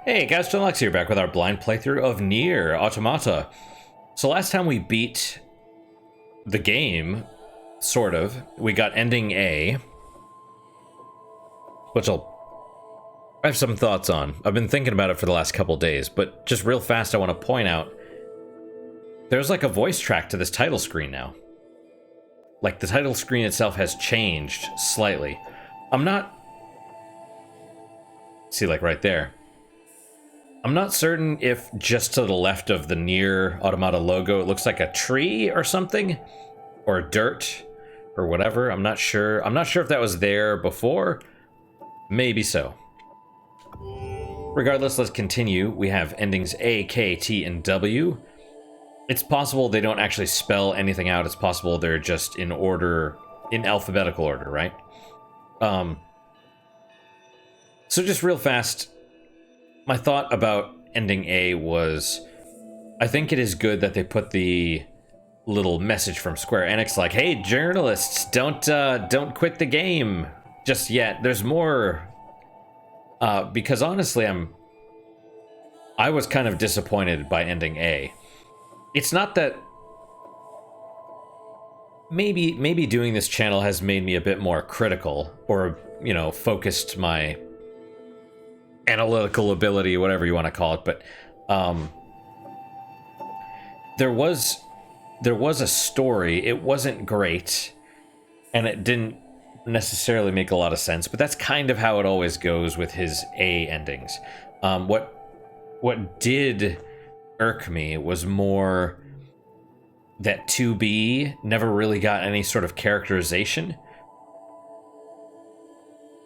Hey guys, John Lex here, back with our blind playthrough of Nier, Automata. So last time we beat the game, sort of, we got ending A, which I have some thoughts on. I've been thinking about it for the last couple days, but just real fast I want to point out, there's like a voice track to this title screen now. Like the title screen itself has changed slightly. I'm not... See, like right there. I'm not certain if just to the left of the Nier Automata logo it looks like a tree or something, or dirt, or whatever. I'm not sure. I'm not sure if that was there before. Maybe so. Regardless, let's continue. We have endings A, K, T, and W. It's possible they don't actually spell anything out. It's possible they're just in order, in alphabetical order, right? So just real fast, my thought about ending A was, I think it is good that they put the little message from Square Enix like, hey journalists, don't quit the game just yet. There's more. Because honestly, I was kind of disappointed by ending A. It's not that maybe doing this channel has made me a bit more critical, or, you know, focused my analytical ability, whatever you want to call it, but there was a story. It wasn't great, and it didn't necessarily make a lot of sense, but that's kind of how it always goes with his A endings. What did irk me was more that 2B never really got any sort of characterization.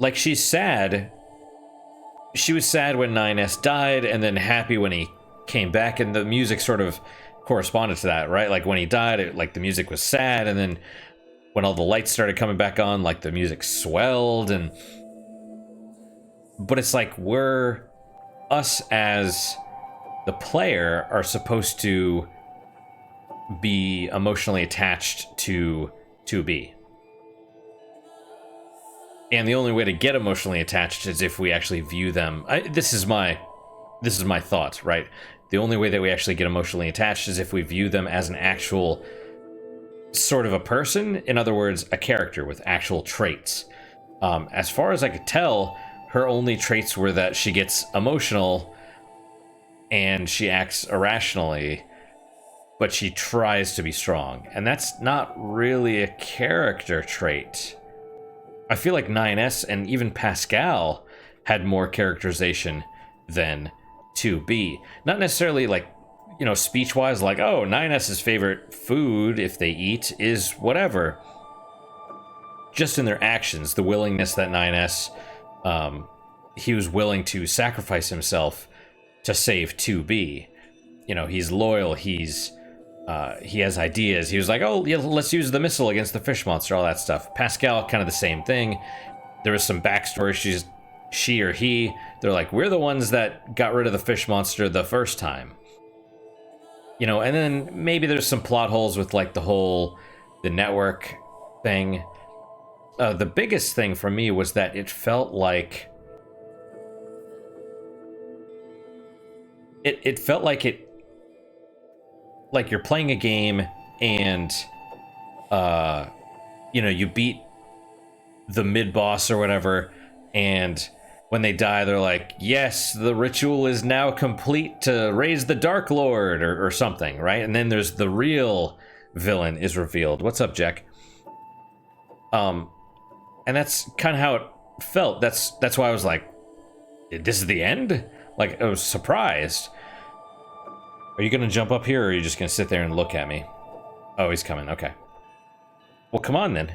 Like, she's sad. She was sad when 9S died, and then happy when he came back, and the music sort of corresponded to that, right? Like, when he died, like, the music was sad, and then when all the lights started coming back on, like, the music swelled, and... But it's like, us as the player are supposed to be emotionally attached to 2B. And the only way to get emotionally attached is if we actually view them. This is my thought, right? The only way that we actually get emotionally attached is if we view them as an actual sort of a person. In other words, a character with actual traits. As far as I could tell, her only traits were that she gets emotional and she acts irrationally, but she tries to be strong. And that's not really a character trait. I feel like 9S and even Pascal had more characterization than 2B. Not necessarily like, you know, speech-wise, like, oh, 9S's favorite food, if they eat, is whatever. Just in their actions, the willingness that 9S, he was willing to sacrifice himself to save 2B. You know, he's loyal, he has ideas. He was like, oh, yeah, let's use the missile against the fish monster, all that stuff. Pascal, kind of the same thing. There was some backstory. She or he, they're like, we're the ones that got rid of the fish monster the first time. You know, and then maybe there's some plot holes with, like, the network thing. The biggest thing for me was that it felt like... It felt like like you're playing a game and you know, you beat the mid-boss or whatever, and when they die they're like, yes, the ritual is now complete to raise the Dark Lord, or something, right? And then there's the real villain is revealed. What's up, Jack? And that's kind of how it felt. That's why I was like, this is the end? Like, I was surprised. Are you gonna jump up here, or are you just gonna sit there and look at me? Oh, he's coming. Okay. Well, come on then.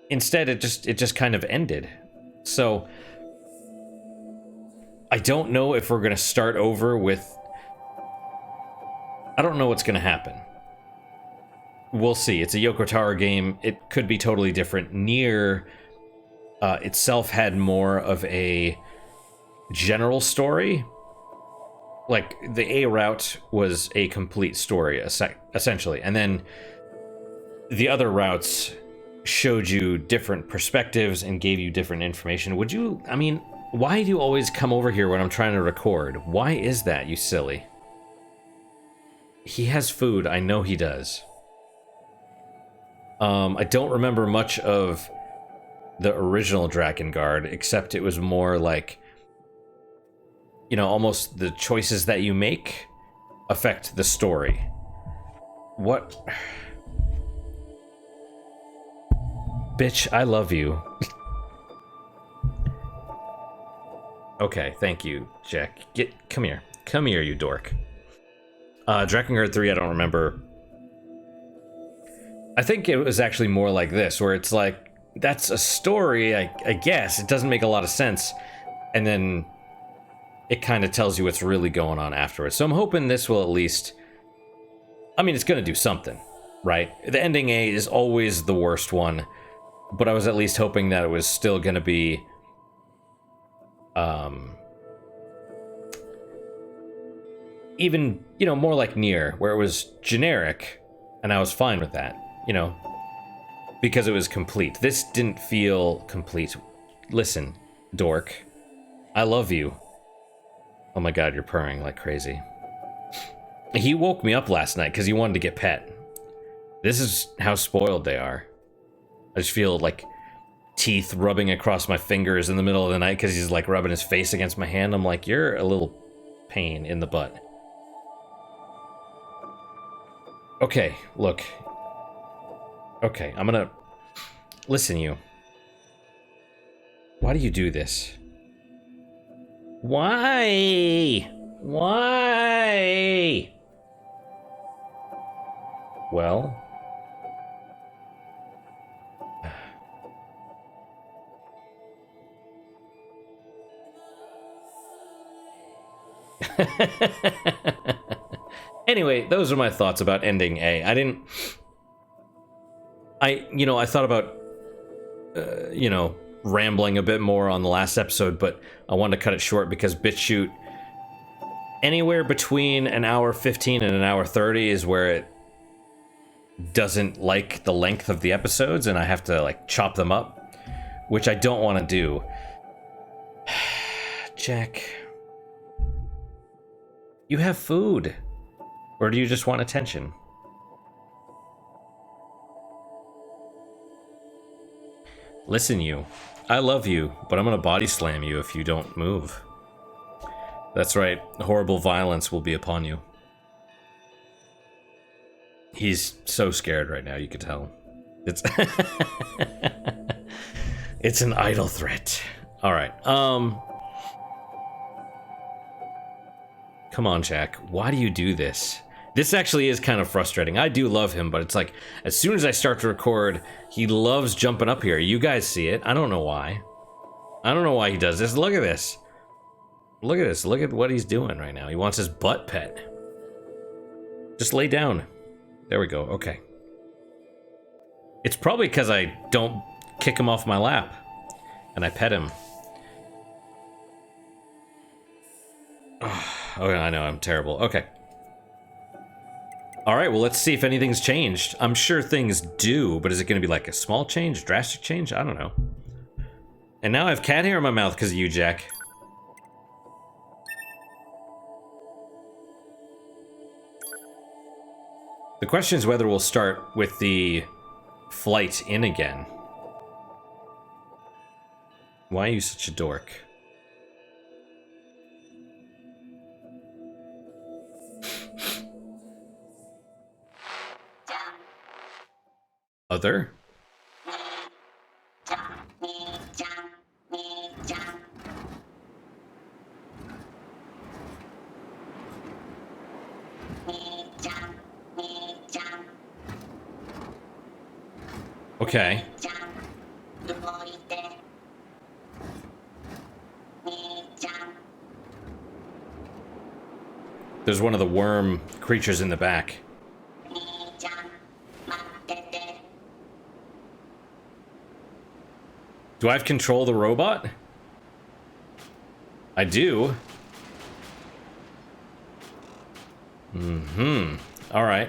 Instead, it just kind of ended. So I don't know if we're gonna start over with... I don't know what's gonna happen. We'll see. It's a Yoko Taro game. It could be totally different. Nier itself had more of a general story. Like, the A route was a complete story, essentially. And then the other routes showed you different perspectives and gave you different information. Would you, I mean, Why do you always come over here when I'm trying to record? Why is that, you silly? He has food. I know he does. I don't remember much of the original Drakengard, except it was more like, you know, almost the choices that you make affect the story. What? Bitch, I love you. Okay, thank you, Jack. Come here. Come here, you dork. Drakengard 3, I don't remember. I think it was actually more like this, where it's like, that's a story, I guess. It doesn't make a lot of sense. And then it kind of tells you what's really going on afterwards. So I'm hoping this will at least... I mean, it's going to do something, right? The ending A is always the worst one. But I was at least hoping that it was still going to be... even, you know, more like Nier, where it was generic, and I was fine with that, you know, because it was complete. This didn't feel complete. Listen, dork, I love you. Oh my god, you're purring like crazy. He woke me up last night because he wanted to get pet. This is how spoiled they are. I just feel like teeth rubbing across my fingers in the middle of the night because he's like rubbing his face against my hand. I'm like, you're a little pain in the butt. Okay, look. Okay, I'm gonna... Listen, you. Why do you do this? Why? Why? Well... Anyway, those are my thoughts about ending A. I thought about, rambling a bit more on the last episode, but I wanted to cut it short because BitChute, anywhere between an hour 15 and an hour 30 is where it doesn't like the length of the episodes, and I have to, like, chop them up, which I don't want to do. Jack, you have food. Or do you just want attention? Listen, you. I love you, but I'm gonna body slam you if you don't move. That's right. Horrible violence will be upon you. He's so scared right now, you could tell. It's... It's an idle threat. Alright, come on, Jack. Why do you do this? This actually is kind of frustrating. I do love him, but it's like, as soon as I start to record, he loves jumping up here. You guys see it. I don't know why. I don't know why he does this. Look at this. Look at this. Look at what he's doing right now. He wants his butt pet. Just lay down. There we go. Okay. It's probably because I don't kick him off my lap. And I pet him. Oh, I know. I'm terrible. Okay. Alright, well, let's see if anything's changed. I'm sure things do, but is it going to be like a small change, drastic change? I don't know. And now I have cat hair in my mouth because of you, Jack. The question is whether we'll start with the flight in again. Why are you such a dork? Other? Okay. There's one of the worm creatures in the back. Do I have control of the robot? I do. Alright.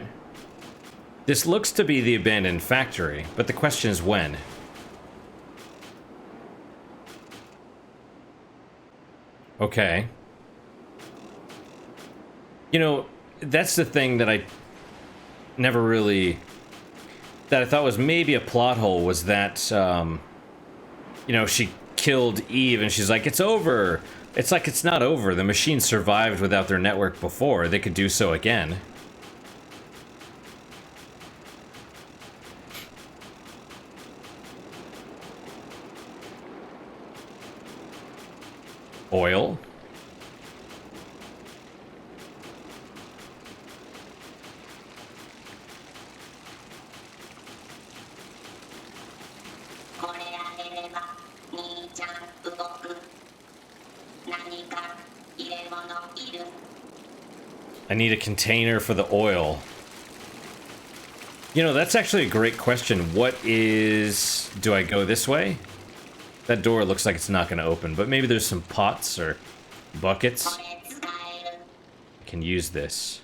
This looks to be the abandoned factory, but the question is when. Okay. You know, that's the thing that I never really... that I thought was maybe a plot hole, was that, you know, she killed Eve and she's like, it's over. It's like, it's not over. The machine survived without their network before. They could do so again. Oil. I need a container for the oil. You know, that's actually a great question. What is... do I go this way? That door looks like it's not going to open, but maybe there's some pots or buckets. I can use this.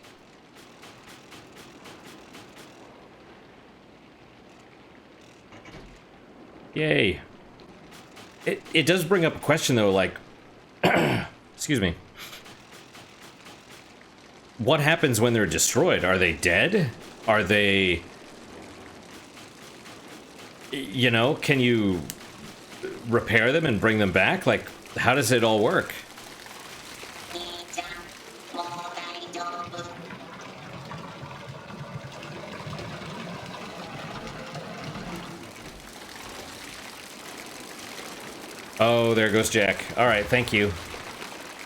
Yay. It does bring up a question, though, like... excuse me. What happens when they're destroyed? Are they dead? Are they... you know, can you repair them and bring them back? Like, how does it all work? Oh, there goes Jack. All right, thank you.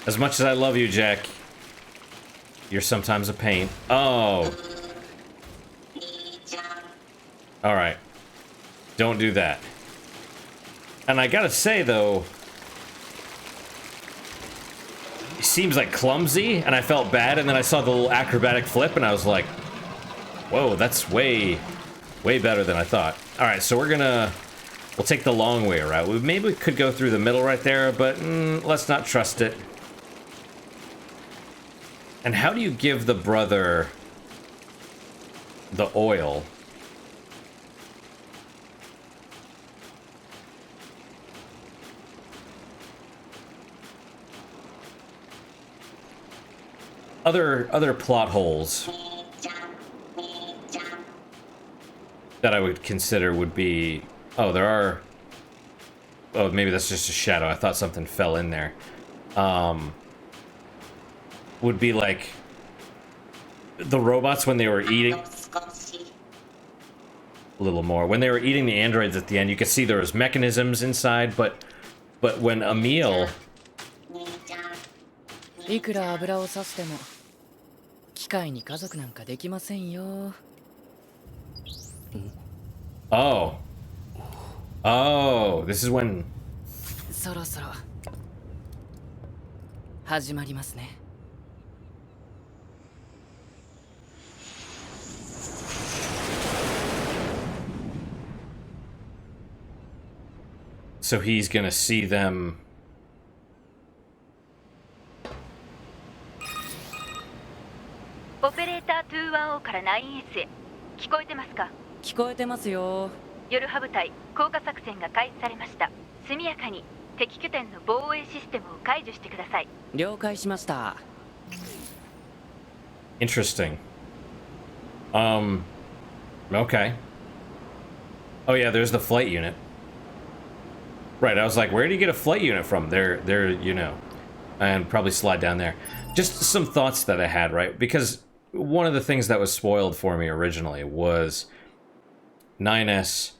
As much as I love you, Jack, you're sometimes a pain. Oh. All right. Don't do that. And I gotta say, though, he seems like clumsy, and I felt bad, and then I saw the little acrobatic flip, and I was like, whoa, that's way better than I thought. All right, so we'll take the long way around. Maybe we could go through the middle right there, but let's not trust it. And how do you give the brother the oil? Other plot holes that I would consider would be... oh, there are... oh, maybe that's just a shadow. I thought something fell in there. Would be like the robots when they were eating... a little more. When they were eating the androids at the end, you could see there was mechanisms inside, but when a meal... oh. Oh, this is when... so he's gonna see them... Operator 210から 9S へ聞こえてますか？聞こえてますよ。夜派部隊降下作戦が開始されました。速やかに敵拠点の防衛システムを解除してください。了解しました。Interesting. Okay. Oh yeah, there's the flight unit. Right, I was like, where do you get a flight unit from? There, you know. And probably slide down there. Just some thoughts that I had, right? Because one of the things that was spoiled for me originally was 9S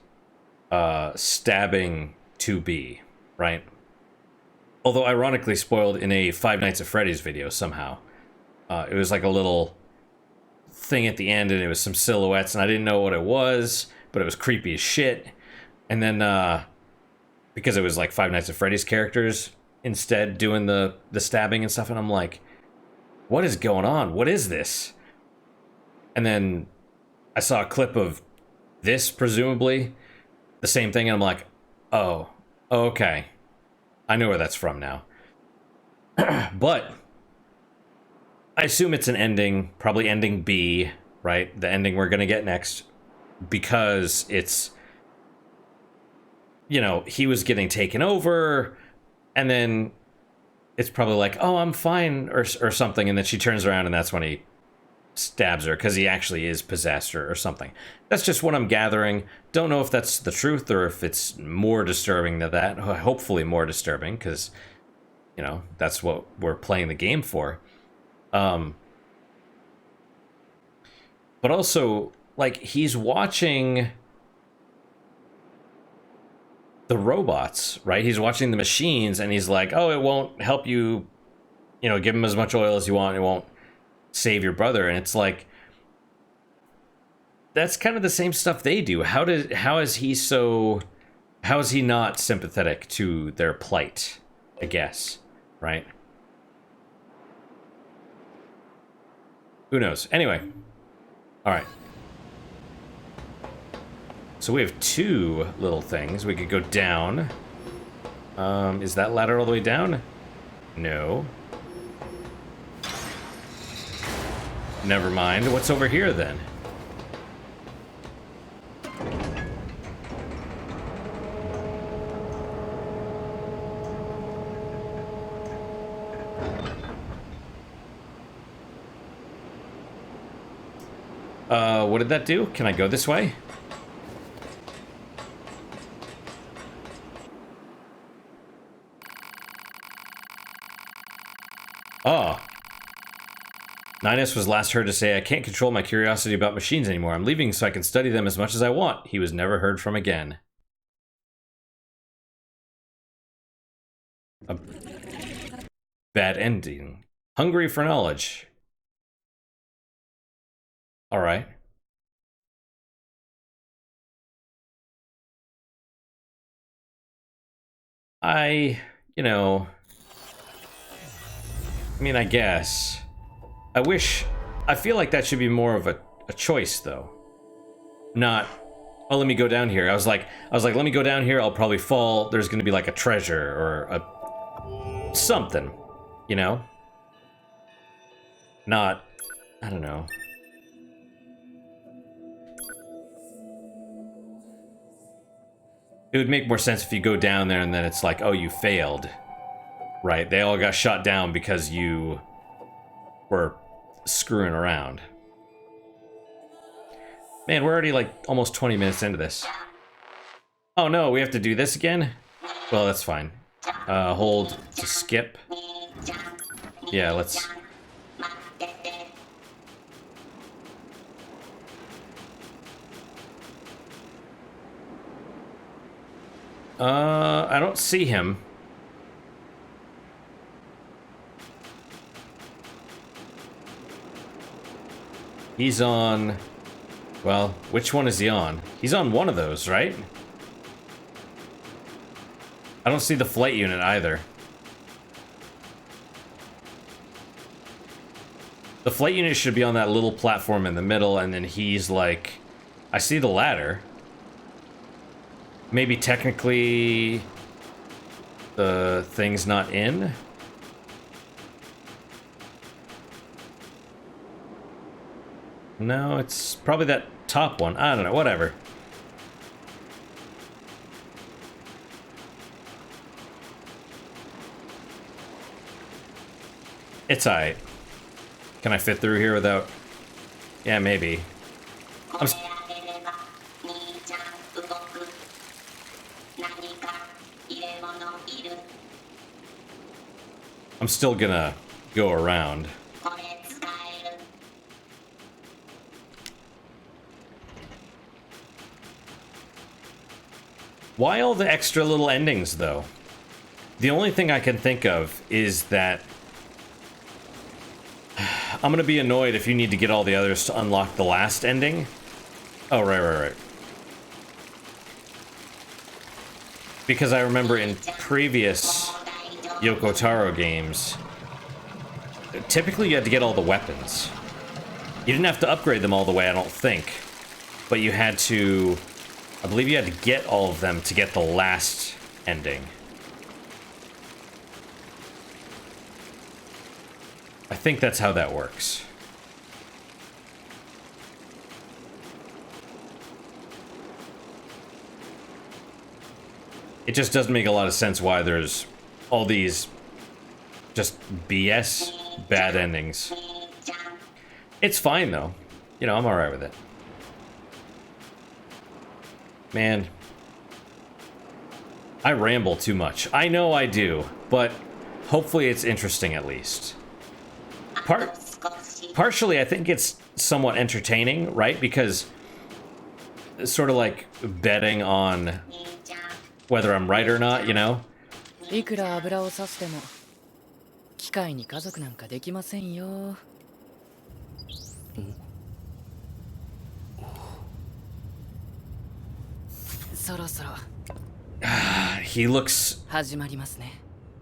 stabbing 2B, right? Although ironically spoiled in a Five Nights at Freddy's video somehow. It was like a little thing at the end, and it was some silhouettes, and I didn't know what it was, but it was creepy as shit. And then, because it was like Five Nights at Freddy's characters instead doing the stabbing and stuff, and I'm like, what is going on? What is this? And then I saw a clip of this, presumably the same thing, and I'm like, oh, okay. I know where that's from now. But I assume it's an ending, probably ending B, right? The ending we're gonna get next, because it's, you know, he was getting taken over, and then it's probably like, oh, I'm fine, or something, and then she turns around and that's when he stabs her, because he actually is possessed or something. That's just what I'm gathering. Don't know if that's the truth or if it's more disturbing than that. Hopefully more disturbing, because, you know, that's what we're playing the game for. But also, like, he's watching the robots, right? He's watching the machines, and he's like, oh, it won't help you, you know, give him as much oil as you want, it won't save your brother. And it's like, that's kind of the same stuff they do. How is he not sympathetic to their plight, I guess, right? Who knows? Anyway. All right. So we have two little things. We could go down. Is that ladder all the way down? No. Never mind. What's over here then? What did that do? Can I go this way? Oh. 9S was last heard to say, I can't control my curiosity about machines anymore. I'm leaving so I can study them as much as I want. He was never heard from again. A bad ending. Hungry for knowledge. Alright. You know... I mean, I guess. I feel like that should be more of a choice, though. Not, oh, let me go down here. I was like, let me go down here, I'll probably fall, there's gonna be like a treasure, or something, you know? Not, I don't know. It would make more sense if you go down there and then it's like, oh, you failed. Right, they all got shot down because you were screwing around. Man, we're already like almost 20 minutes into this. Oh no, we have to do this again? Well, that's fine. Hold to skip. Yeah, let's... I don't see him. He's on... Well, which one is he on? He's on one of those, right? I don't see the flight unit either. The flight unit should be on that little platform in the middle, and then he's like... I see the ladder. Maybe technically... the thing's not in? No, it's probably that top one. I don't know, whatever. It's alright. Can I fit through here without... Yeah, maybe. I'm still gonna go around. Why all the extra little endings, though? The only thing I can think of is that... I'm gonna be annoyed if you need to get all the others to unlock the last ending. Oh, right. Because I remember in previous Yoko Taro games, typically you had to get all the weapons. You didn't have to upgrade them all the way, I don't think. But you had to... I believe you had to get all of them to get the last ending. I think that's how that works. It just doesn't make a lot of sense why there's all these Just BS, bad endings. It's fine, though. You know, I'm alright with it. Man. I ramble too much. I know I do, but hopefully it's interesting at least. Partially, I think it's somewhat entertaining, right? Because it's sort of like betting on whether I'm right or not, you know? He looks...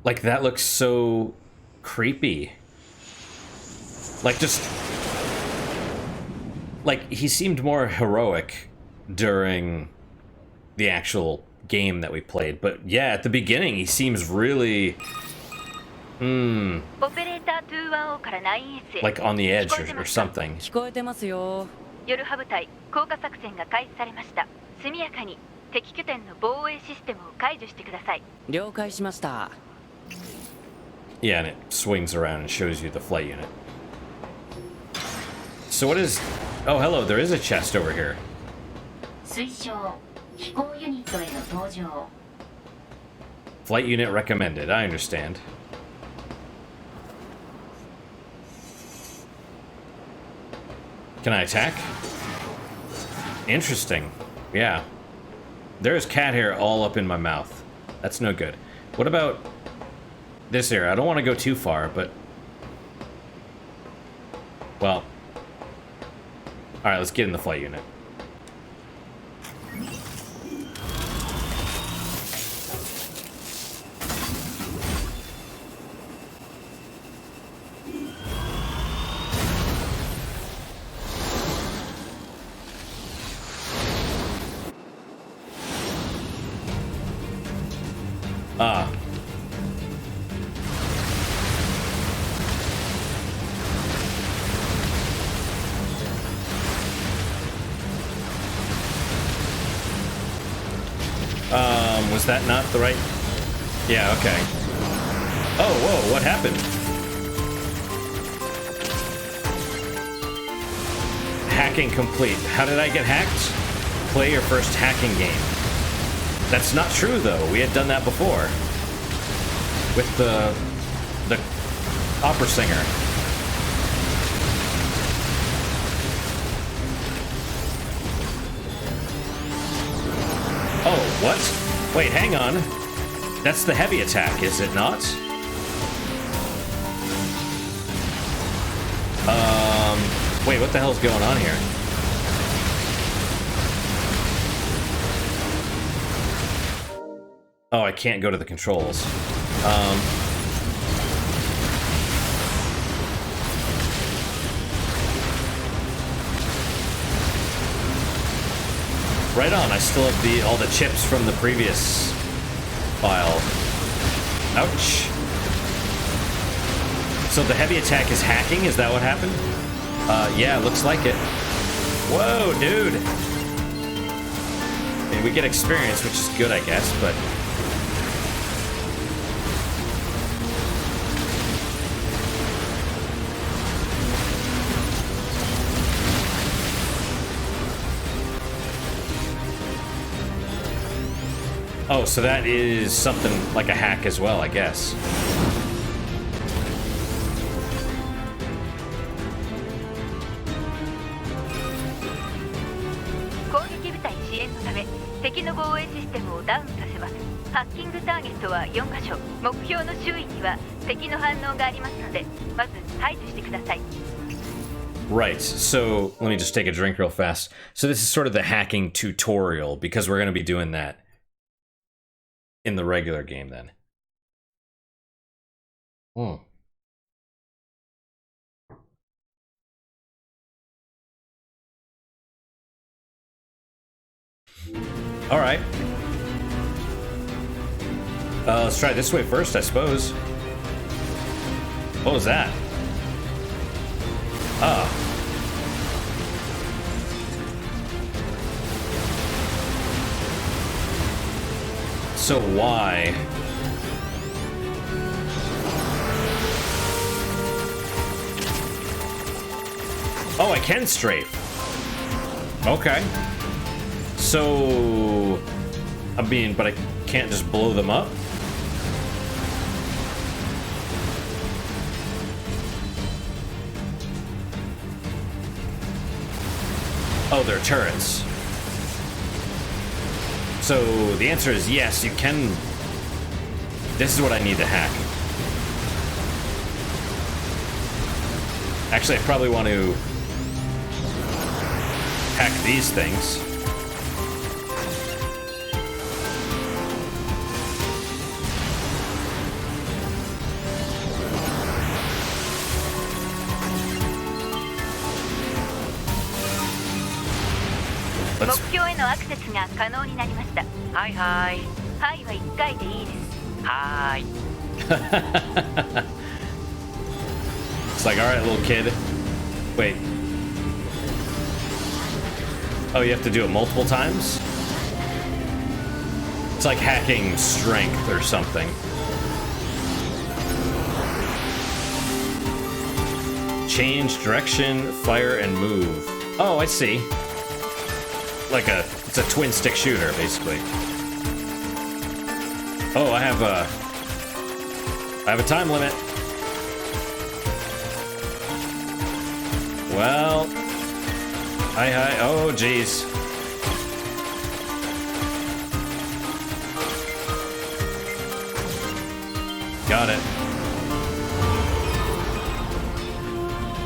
like, that looks so creepy. Like, just... like, he seemed more heroic during the actual game that we played. But, yeah, at the beginning, he seems really... like, on the edge or something. Yeah, and it swings around and shows you the flight unit. So what is... oh, hello, there is a chest over here. Flight unit recommended, I understand. Can I attack? Interesting. Yeah. There's cat hair all up in my mouth. That's no good. What about this here? I don't want to go too far, but... well... alright, let's get in the flight unit. Was that not the right... yeah, okay. Oh, whoa, what happened? Hacking complete. How did I get hacked? Play your first hacking game. That's not true, though. We had done that before. With the opera singer. Oh, what? Wait, hang on. That's the heavy attack, is it not? Wait, what the hell's going on here? Oh, I can't go to the controls. Right on, I still have all the chips from the previous file. Ouch. So the heavy attack is hacking? Is that what happened? Yeah, looks like it. Whoa, dude! I mean, we get experience, which is good, I guess, but... oh, so that is something like a hack as well, I guess. Right, so let me just take a drink real fast. So this is sort of the hacking tutorial, because we're going to be doing that in the regular game, then. All right. Let's try it this way first, I suppose. What was that? Ah. So why? Oh, I can strafe. Okay. So, I mean, but I can't just blow them up? Oh, they're turrets. So, the answer is yes, you can... This is what I need to hack. Actually, I probably want to hack these things. Let's... 目標へのアクセスが可能になりました。はいはい。はいは1回でいいです。はーい。It's like, alright, little kid. Wait. Oh, you have to do it multiple times? It's like hacking strength or something. Change direction, fire, and move. Oh, I see. Like it's a twin stick shooter, basically. Oh, I have a time limit. Well, hi. Oh, jeez. Got it.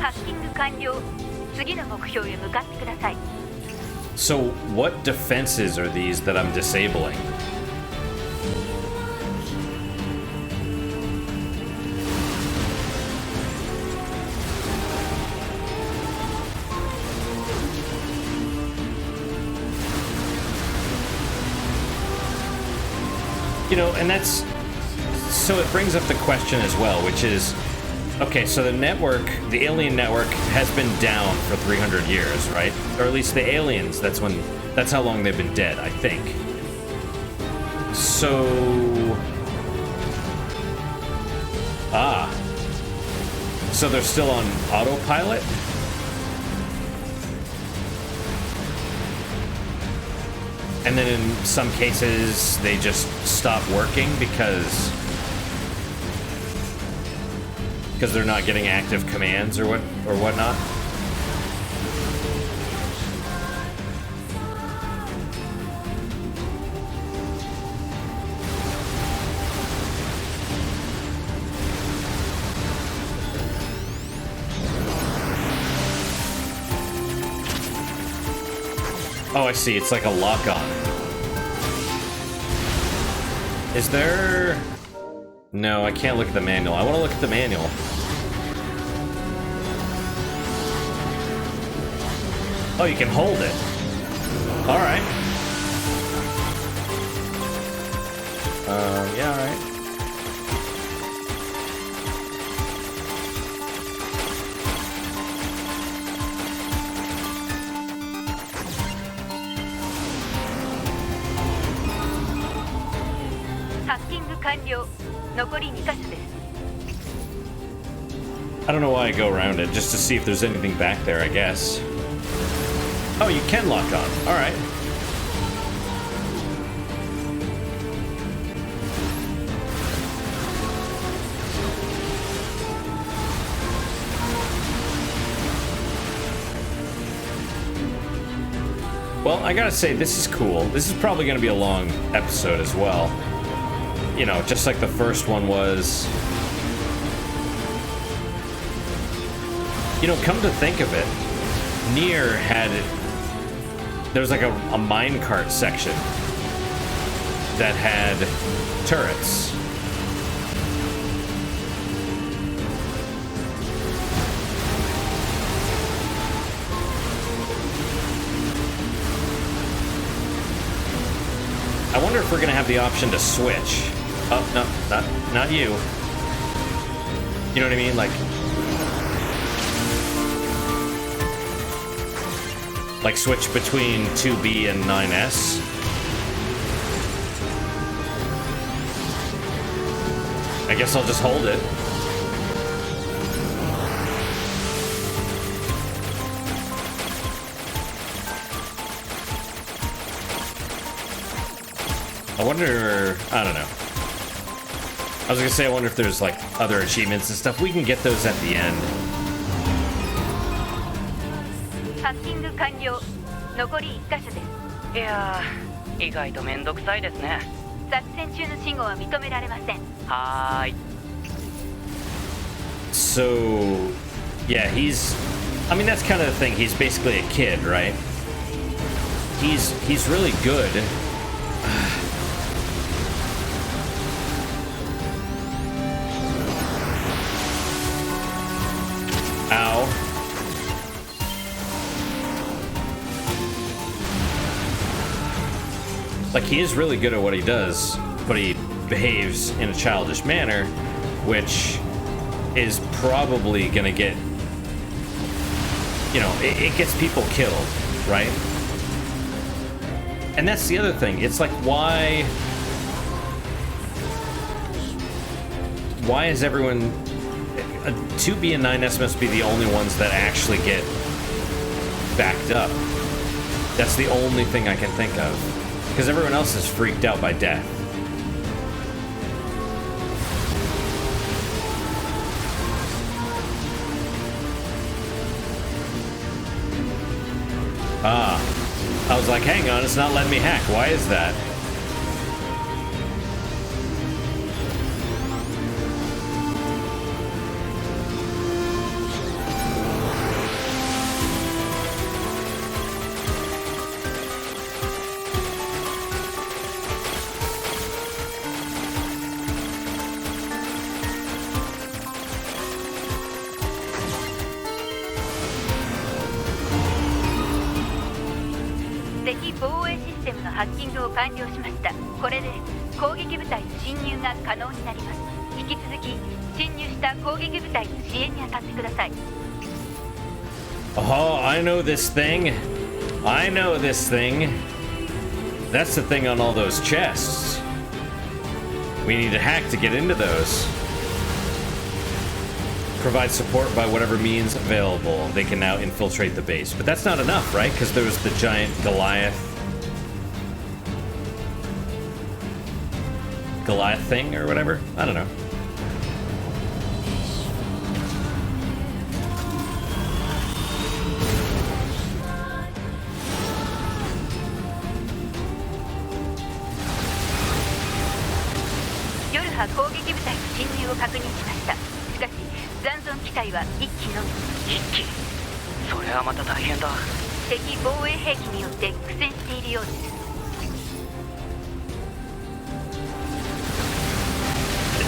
ハッキング完了。次の目標へ向かってください。So, what defenses are these that I'm disabling? You know, and that's... So it brings up the question as well, which is... Okay, so the network, the alien network, has been down for 300 years, right? Or at least the aliens, that's how long they've been dead, I think. So... Ah. So they're still on autopilot? And then in some cases, they just stop working because they're not getting active commands or whatnot. Oh, I see. It's like a lock-on. Is there... No, I can't look at the manual. I want to look at the manual. Oh, you can hold it. All right. Yeah, all right. I don't know why I go around it, just to see if there's anything back there, I guess. Oh, you can lock on. All right. Well, I gotta say, this is cool. This is probably gonna be a long episode as well. You know, just like the first one was. You know, come to think of it, Nier had... There's like a minecart section that had turrets. I wonder if we're gonna have the option to switch. Oh, no, not you. You know what I mean? Like switch between 2B and 9S. I guess I'll just hold it. I wonder, I don't know. I was gonna say, I wonder if there's like other achievements and stuff. We can get those at the end. ハッキング完了。残り1箇所です。いやー、意外とめんどくさいですね。作戦中の死後は認められません。はーい。So, yeah, I mean, that's kind of the thing. He's basically a kid, right? He's really good. Ow. Like, he is really good at what he does, but he behaves in a childish manner, which is probably gonna get, you know, it gets people killed, right? And that's the other thing. It's like, why is everyone... 2B and 9S must be the only ones that actually get backed up. That's the only thing I can think of. Because everyone else is freaked out by death. Ah. I was like, hang on, it's not letting me hack. Why is that? Oh, I know this thing. I know this thing. That's the thing on all those chests. We need to hack to get into those. Provide support by whatever means available. They can now infiltrate the base. But that's not enough, right? Because there was the giant Goliath thing or whatever. I don't know.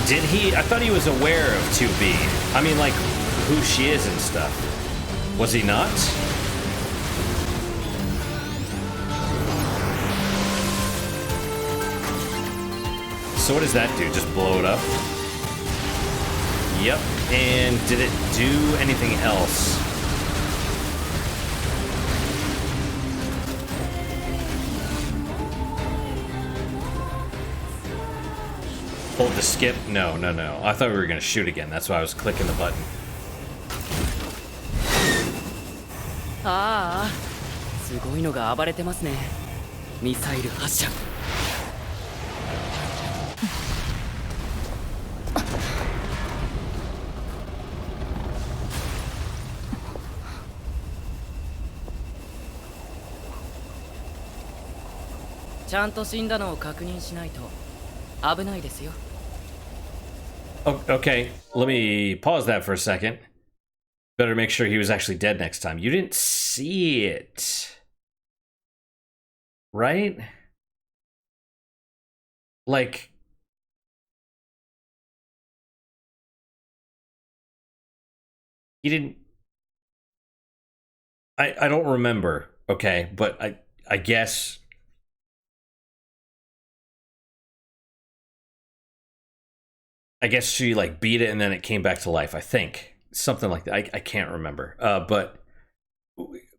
Did he? I thought he was aware of 2B. I mean, like, who she is and stuff. Was he not? So what does that do? Just blow it up? Yep. And did it do anything else? Hold to skip? No. I thought we were gonna shoot again. That's why I was clicking the button. Ah, すごいのが暴れてますね。ミサイル発射。ちゃんと死んだのを確認しないと危ないですよ。Oh, okay, let me pause that for a second. Better make sure he was actually dead next time. You didn't see it, right? Like, he didn't. I don't remember. Okay, but I guess. I guess she like beat it and then it came back to life. I think something like that. I can't remember. But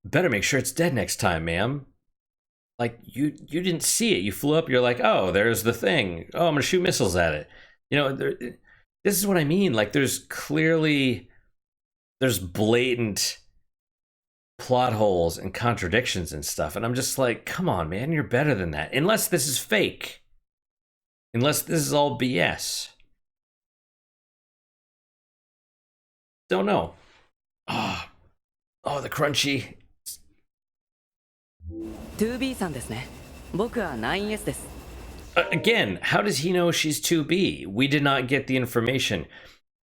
better make sure it's dead next time, ma'am. Like you didn't see it. You flew up. You're like, oh, there's the thing. Oh, I'm gonna shoot missiles at it. You know, this is what I mean. Like there's blatant plot holes and contradictions and stuff. And I'm just like, come on, man, you're better than that. Unless this is fake. Unless this is all BS. Don't know. Oh, the crunchy. 2B さんですね。僕は 9S です。Again, how does he know she's 2B? We did not get the information.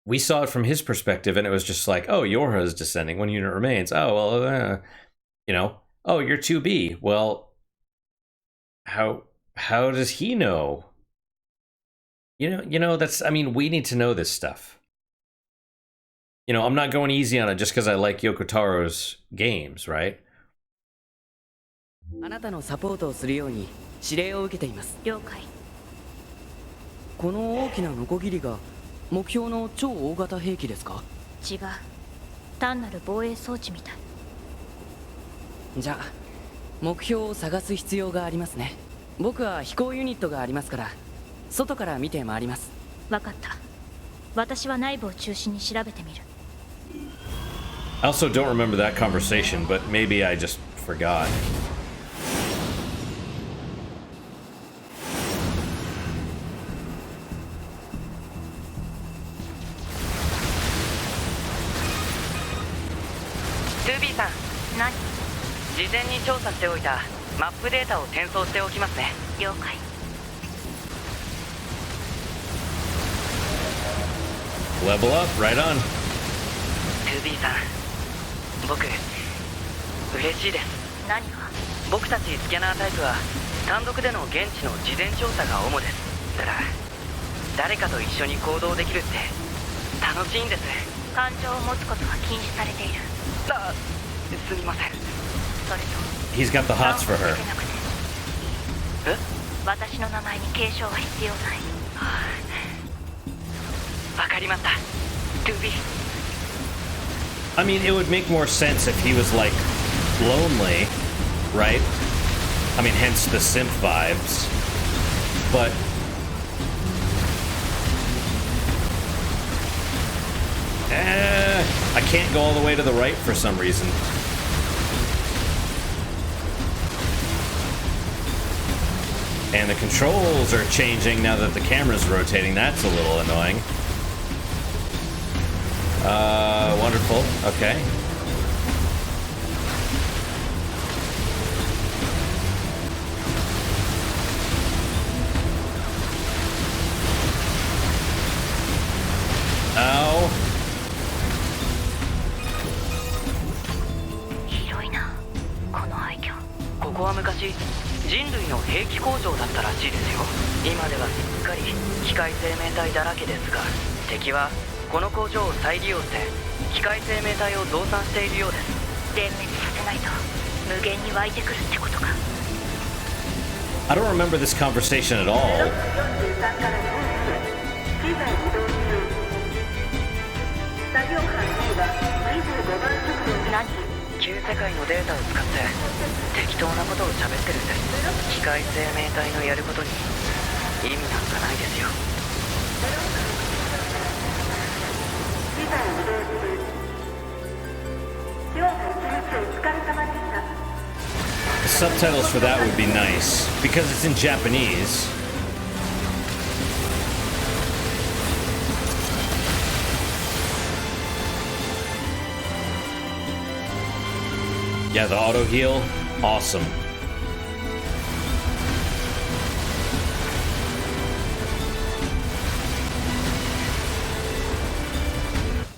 We saw it from his perspective, and it was just like, oh, Yorha is descending. 1 unit remains. Oh, well, you know. Oh, you're 2B. Well, how does he know? You know, that's, I mean, we need to know this stuff. You know, I'm not going easy on it just because I like Yokotaro's games, right? あなたのサポートをするように指令を受けています。了解。この大きなノコギリが目標の超大型兵器ですか？違う。単なる防衛装置みたい。じゃあ目標を探す必要がありますね。僕は飛行ユニットがありますから外から見て回ります。わかった。私は内部を中心に調べてみる。I also don't remember that conversation, but maybe I just forgot. B さん、何？事前に調査しておいたマップデータを転送しておきますね。了解。Level up, right on. 2B さん、僕嬉しいです。何が？僕たちスキャナータイプは単独での現地の事前調査が主です。だから誰かと一緒に行動できるって楽しいんです。感情を持つことは禁止されている。すみません。それと He's got the hots for her. え？私の名前に継承は必要ない。わかりました。2B。I mean, it would make more sense if he was, like, lonely, right? I mean, hence the simp vibes. But... I can't go all the way to the right for some reason. And the controls are changing now that the camera's rotating. That's a little annoying. Wonderful. Okay. Ow. 広いな、この廃墟。ここは昔人類の兵器工場だったらしいですよ。今ではすっかり機械生命体だらけですが、敵はこの工場を再利用して機械生命体を増産しているようです。全滅させないと無限に湧いてくるってことか。I don't remember this conversation at all. 何？旧世界のデータを使って適当なことを喋ってるんです。機械生命体のやることに意味なんかないですよ。Subtitles for that would be nice, because it's in Japanese. Yeah, the auto heal, awesome.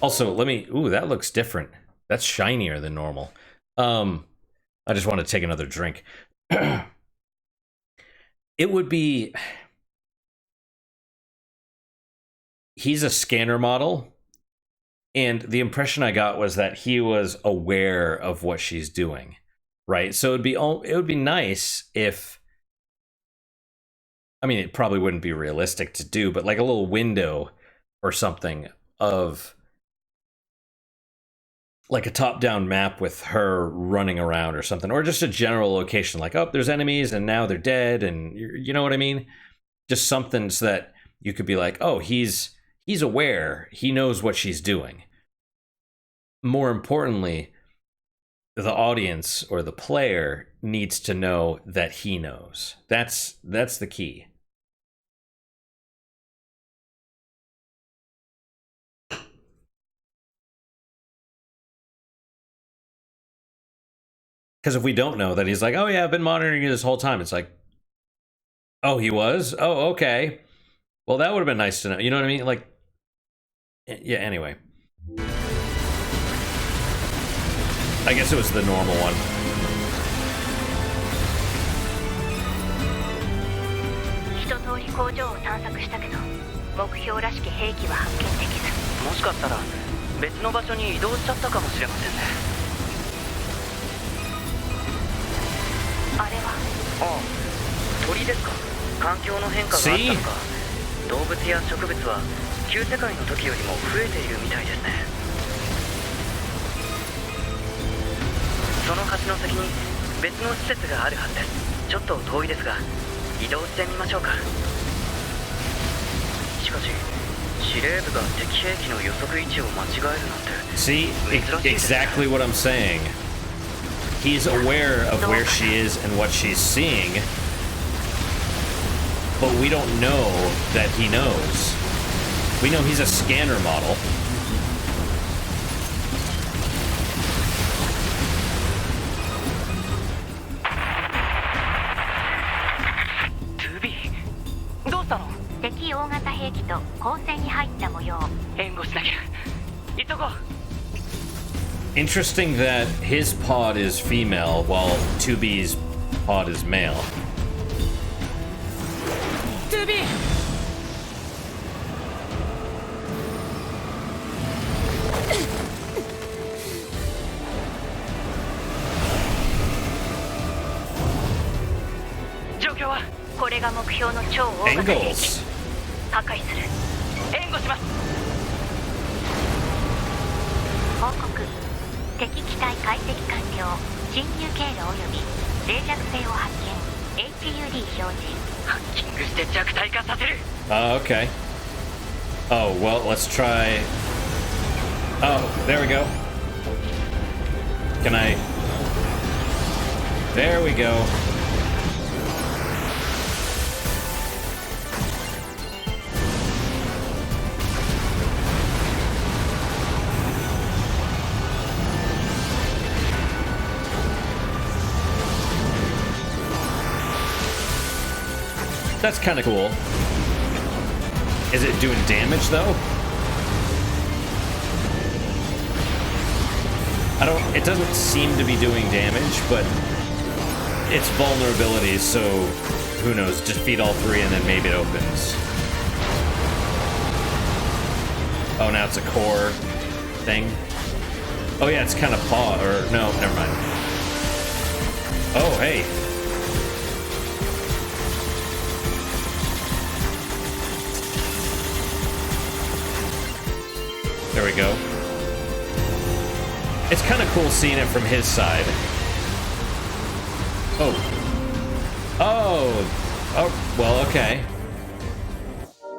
Also, let me, ooh, that looks different. That's shinier than normal. I just want to take another drink. It would be, he's a scanner model. And the impression I got was that he was aware of what she's doing, right? So it would be nice if, I mean, it probably wouldn't be realistic to do, but like a little window or something of like a top-down map with her running around or something, or just a general location, like, oh, there's enemies and now they're dead, and you know what I mean? Just something so that you could be like, oh, he's aware, he knows what she's doing. More importantly, the audience or the player needs to know that he knows. That's the key. Because if we don't know that he's like, oh yeah, I've been monitoring you this whole time, it's like, oh, he was? Oh, okay. Well, that would have been nice to know. You know what I mean? Like, yeah, anyway. I guess it was the normal one. 一通り工場を探索したけど、目標らしき兵器は発見できず。もしかしたら別の場所に移動しちゃったかもしれませんね。あれは？ああ、鳥ですか。環境の変化があったのか。動物や植物は旧世界の時よりも増えているみたいですね。その橋の先に別の施設があるはずです。ちょっと遠いですが移動してみましょうか。しかし司令部が敵兵器の予測位置を間違えるなんて。 See, exactly what I'm saying. He's aware of where she is and what she's seeing, but we don't know that he knows. We know he's a scanner model. Tubi, どうしたの？敵大型兵器と交戦に入った模様。援護しなきゃ。行っとこう。 Interesting that his pod is female while 2B's pod is male. Tubi! 状況は？これが目標の超大型兵器。 Angles. 破壊する。援護します。報告。敵機体解析完了。侵入経路及び脆弱性を発見。HUD 表示。ハッキングして弱体化させる。Okay. Oh, well, let's try... Oh, there we go. Can I... There we go. That's kind of cool. Is it doing damage though? It doesn't seem to be doing damage, but it's vulnerabilities, so who knows? Just feed all three and then maybe it opens. Oh, now it's a core thing. Oh yeah, it's kind of paw, or no, never mind. Oh, hey. There we go. It's kind of cool seeing it from his side. Oh. Oh. Oh, well, okay.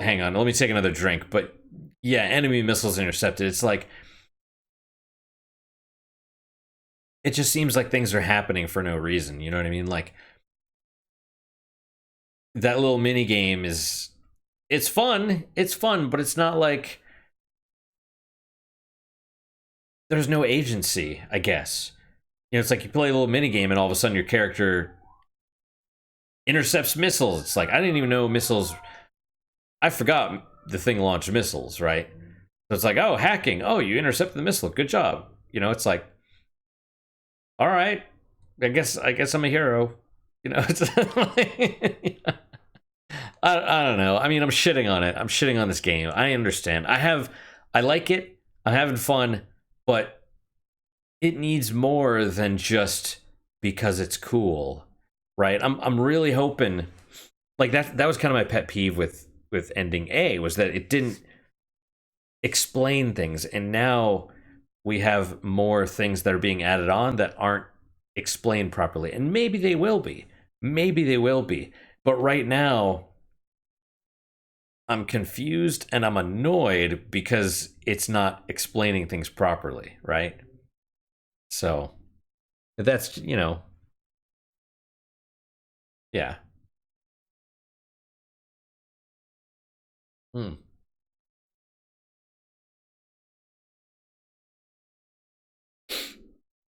Hang on, let me take another drink. But yeah, enemy missiles intercepted. It's like... It just seems like things are happening for no reason, you know what I mean? Like... That little mini game is... It's fun, but it's not like... There's no agency, I guess. You know, it's like you play a little mini game and all of a sudden your character intercepts missiles. It's like, I didn't even know missiles... I forgot the thing launched missiles, right? So it's like, oh, hacking. Oh, you intercepted the missile. Good job. You know, it's like, all right. I guess I'm a hero. You know, it's like, I don't know. I mean, I'm shitting on it. I'm shitting on this game. I understand. I like it. I'm having fun, but it needs more than just because it's cool, right? I'm really hoping, like that was kind of my pet peeve with ending A, was that it didn't explain things, and now we have more things that are being added on that aren't explained properly, and maybe they will be, but right now I'm confused and I'm annoyed because it's not explaining things properly, right? So that's, you know, yeah.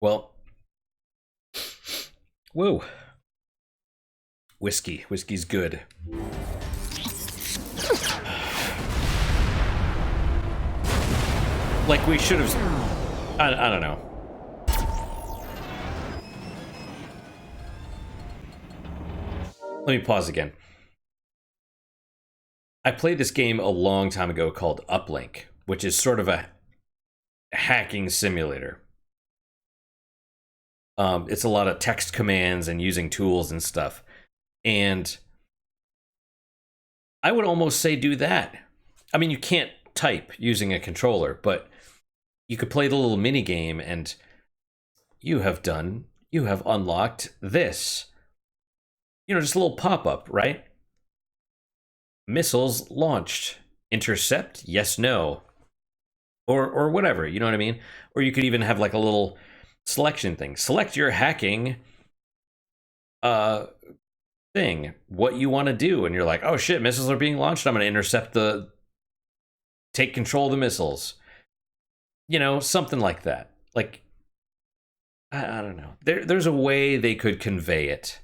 Well, Whoa. Whiskey. Whiskey's good. Like we should have... I don't know. Let me pause again. I played this game a long time ago called Uplink, which is sort of a hacking simulator. It's a lot of text commands and using tools and stuff. And I would almost say do that. I mean, you can't type using a controller, but you could play the little mini game and you have unlocked this. You know, just a little pop-up, right? Missiles launched. Intercept? Yes, no. Or whatever, you know what I mean? Or you could even have like a little selection thing. Select your hacking thing, what you want to do. And you're like, oh shit, missiles are being launched. I'm going to take control of the missiles. You know, something like that. Like, I don't know. There's a way they could convey it.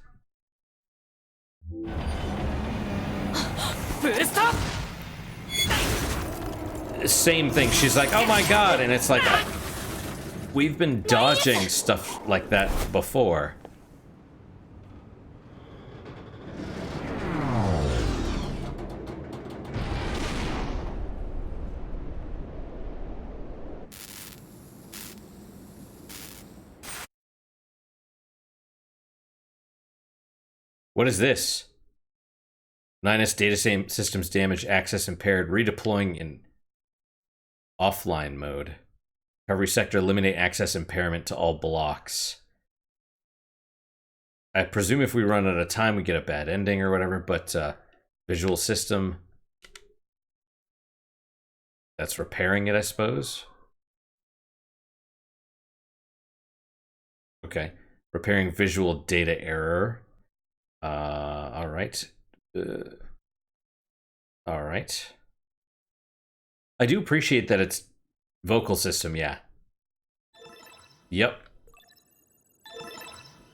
Same thing. She's like, oh my god. And it's like, we've been dodging stuff like that before. What is this? 9S data systems damaged, access impaired, redeploying in offline mode. Recovery sector, eliminate access impairment to all blocks. I presume if we run out of time, we get a bad ending or whatever, but visual system. That's repairing it, I suppose. Okay. Repairing visual data error. All right. All right. I do appreciate that it's vocal system, yeah. Yep.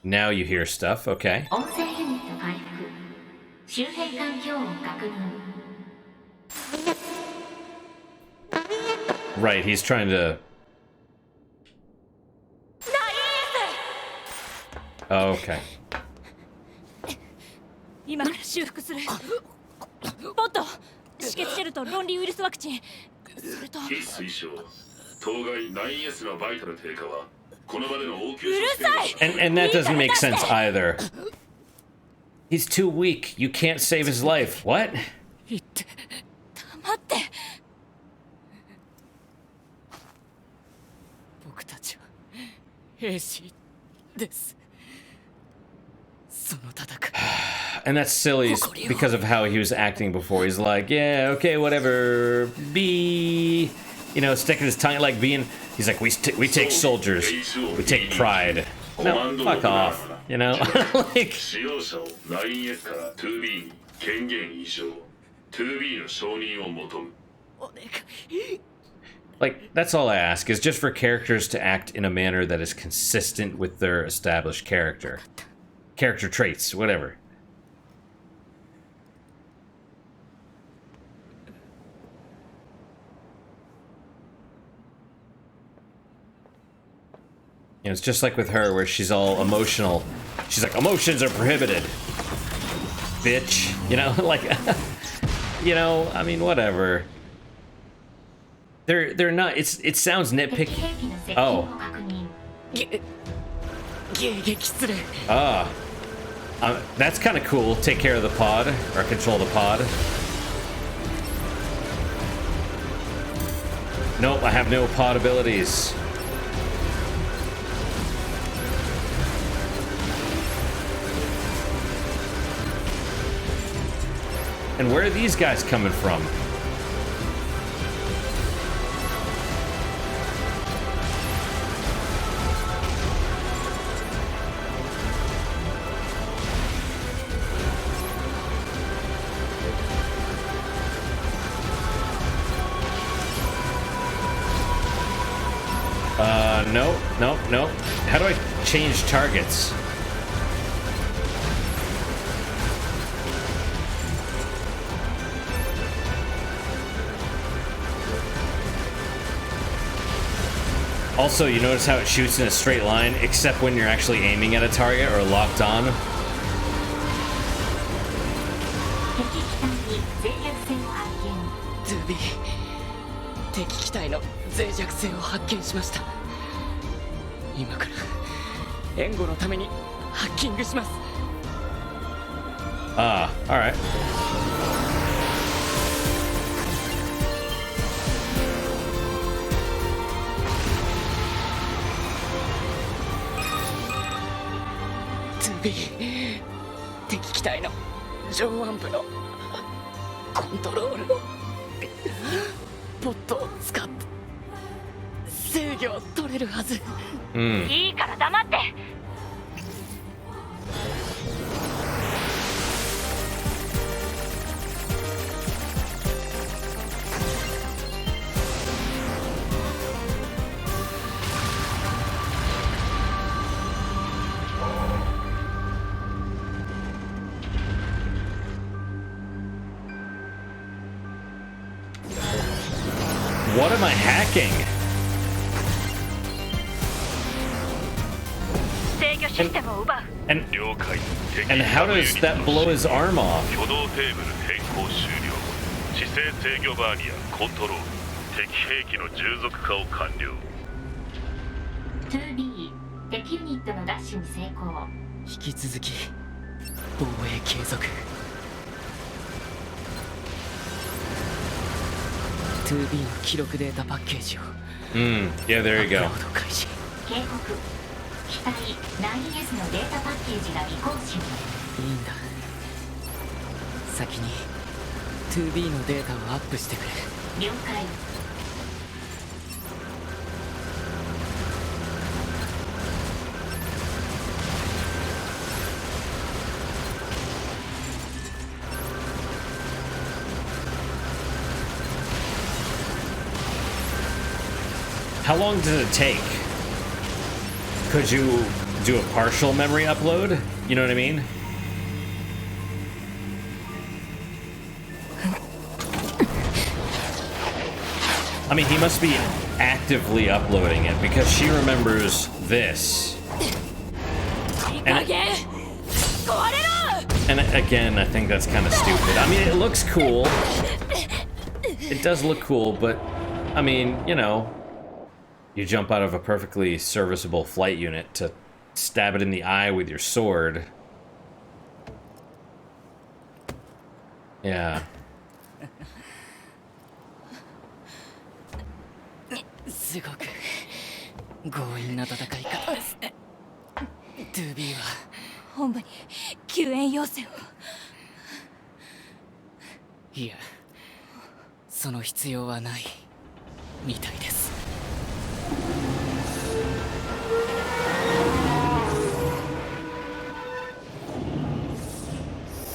Now you hear stuff, okay. Right, he's trying to... Oh, okay. 今から修復する。もっと止血シェルと論理ウイルスワクチン。それと。非推奨。当該 9S のバイタル低下はこの場での応急。うるさい。And that doesn't make sense either. He's too weak. You can't save his life. What? 言って。黙って。僕たちは兵士です。 And that's silly because of how he was acting before. He's like, yeah, okay, whatever. Be, you know, sticking his tongue like being. He's like, we take soldiers, we take pride. No, fuck off, you know. Like, like that's all I ask is just for characters to act in a manner that is consistent with their established character traits, whatever. You know, it's just like with her, where she's all emotional. She's like, emotions are prohibited, bitch. You know, like, you know, I mean, whatever. They're not. It sounds nitpicky. Oh. That's kind of cool. Take care of the pod, or control the pod. Nope, I have no pod abilities. And where are these guys coming from? Nope. How do I change targets? Also, you notice how it shoots in a straight line, except when you're actually aiming at a target or locked on. Ah, alright. What am I hacking? And how does that blow his arm off? Yeah, there you go. How long does it take? Could you do a partial memory upload? You know what I mean? I mean, he must be actively uploading it because she remembers this. And again, I think that's kind of stupid. I mean, it looks cool. It does look cool, but I mean, you know, you jump out of a perfectly serviceable flight unit to stab it in the eye with your sword. Yeah. すごく強引な戦い方ですね。2B は本部に救援要請を。いや、その必要はないみたいです。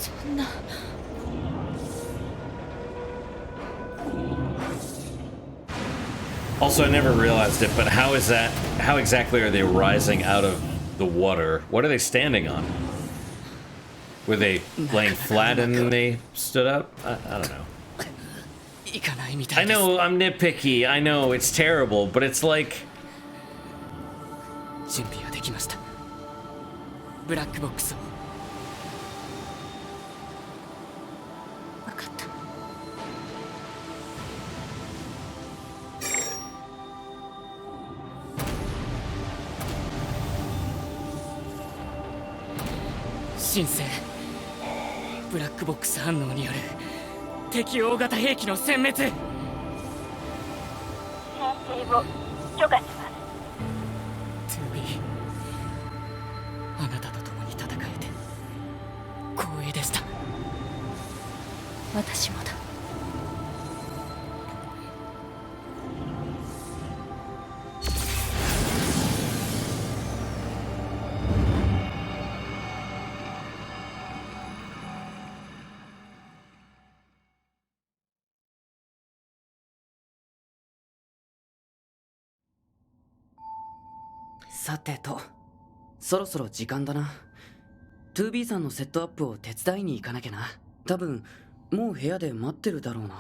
そんな。Also, I never realized it, but how is that? How exactly are they rising out of the water? What are they standing on? Were they laying flat and then they stood up? I don't know. I know I'm nitpicky. I know it's terrible, but it's like. 準備はできました。ブラックボックスを。分かった。新生ブラックボックス反応による敵大型兵器の殲滅。編成を許可します。2B、あなたと共に戦えて光栄でした。私もだ。さてと、そろそろ時間だな。2B さんのセットアップを手伝いに行かなきゃな。多分もう部屋で待ってるだろうな。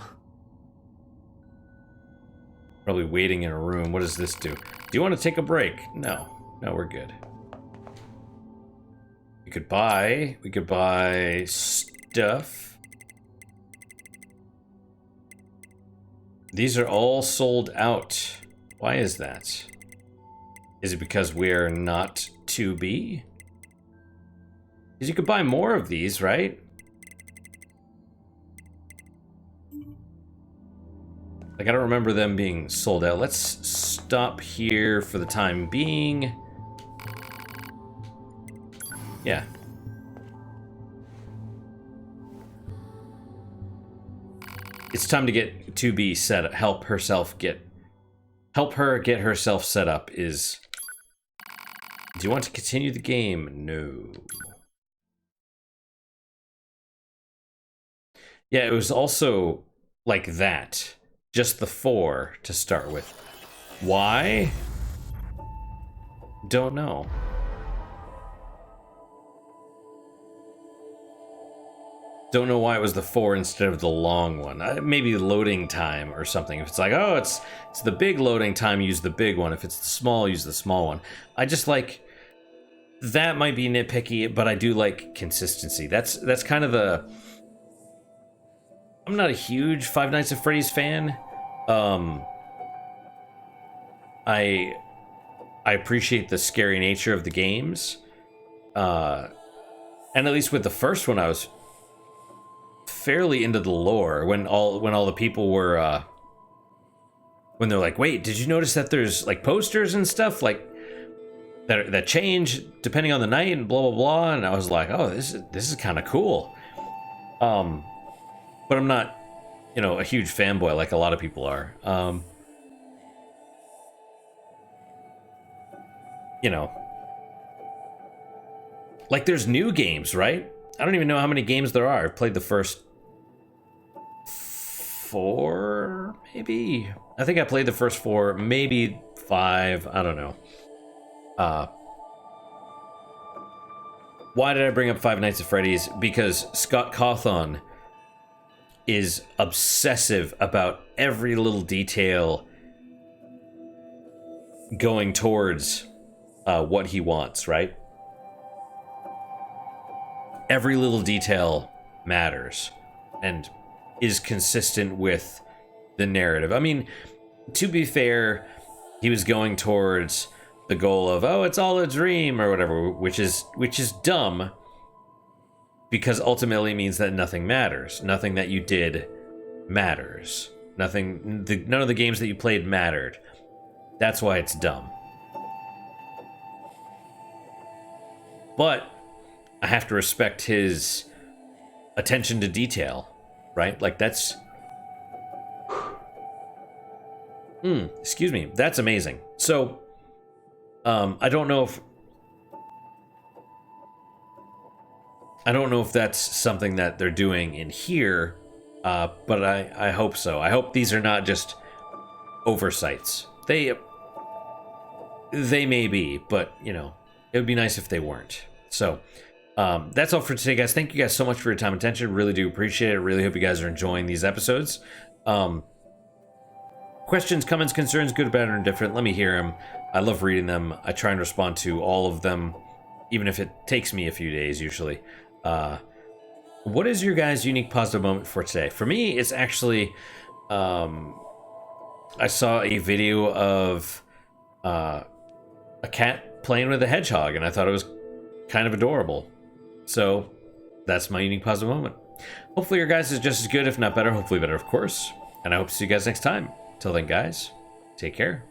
Probably waiting in a room. What does this do? Do you want to take a break? No. No, we're good. We could buy stuff. These are all sold out. Why is that? Is it because we're not 2B? Because you could buy more of these, right? Like, I don't remember them being sold out. Let's stop here for the time being. Yeah. It's time to get 2B set up. Help her get herself set up is... Do you want to continue the game? No. Yeah, it was also like that. Just the 4 to start with. Why? Don't know. Don't know why it was the 4 instead of the long one. Maybe loading time or something. If it's like, oh, it's the big loading time, use the big one. If it's the small, use the small one. I just like... That might be nitpicky, but I do like consistency. That's kind of the... I'm not a huge Five Nights at Freddy's fan. I appreciate the scary nature of the games. And at least with the first one, I was fairly into the lore when all the people were when they're like, wait, did you notice that there's like posters and stuff like that change depending on the night and blah blah blah, and I was like, oh, this is kind of cool. But I'm not, you know, a huge fanboy like a lot of people are. You know, like there's new games, right? I don't even know how many games there are. I've played the first 4, maybe. I think I played the first 4, maybe 5. I don't know. Why did I bring up Five Nights at Freddy's? Because Scott Cawthon is obsessive about every little detail going towards what he wants, right? Every little detail matters and is consistent with the narrative. I mean, to be fair, he was going towards the goal of, oh, it's all a dream or whatever, which is dumb, because ultimately means that nothing matters. Nothing that you did matters. None of the games that you played mattered. That's why it's dumb. But I have to respect his attention to detail, right? Like that's... excuse me. That's amazing. So, I don't know if that's something that they're doing in here, but I hope so. I hope these are not just oversights. They may be, but, you know, it would be nice if they weren't. So, that's all for today, guys. Thank you guys so much for your time and attention. Really do appreciate it. Really hope you guys are enjoying these episodes. Questions, comments, concerns, good, bad, or indifferent, let me hear them. I love reading them. I try and respond to all of them, even if it takes me a few days, usually. What is your guys' unique positive moment for today? For me, it's actually... I saw a video of a cat playing with a hedgehog, and I thought it was kind of adorable. So, that's my unique positive moment. Hopefully your guys is just as good, if not better. Hopefully better, of course. And I hope to see you guys next time. Till then, guys, take care.